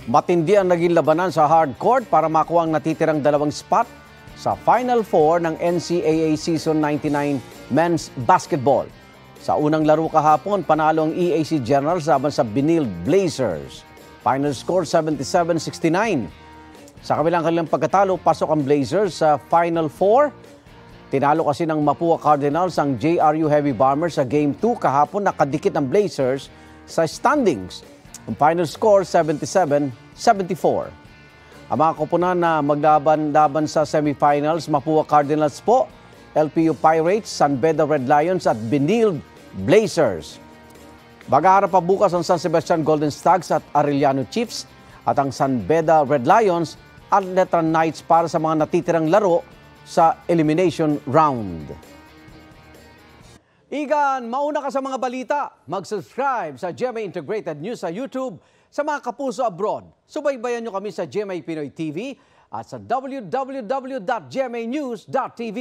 Matindi ang naging labanan sa hard court para makuha ang natitirang dalawang spot sa Final Four ng NCAA Season 99 Men's Basketball. Sa unang laro kahapon, panalo ang EAC Generals laban sa Benil Blazers. Final score 77-69. Sa kabilang kanilang pagkatalo, pasok ang Blazers sa Final Four. Tinalo kasi ng Mapua Cardinals ang JRU Heavy Bombers sa Game 2 kahapon, nakadikit ang Blazers sa standings. Ang final score 77-74. Ang mga koponan na maglaban sa semifinals, Mapua Cardinals po, LPU Pirates, San Beda Red Lions at Benil Blazers. Maghaharap pa bukas ang San Sebastian Golden Stags at Arellano Chiefs at ang San Beda Red Lions at Letran Knights para sa mga natitirang laro sa elimination round. Igan, mauna ka sa mga balita. Mag-subscribe sa GMA Integrated News sa YouTube. Sa mga kapuso abroad, subaybayan nyo kami sa GMA Pinoy TV at sa www.gmanews.tv.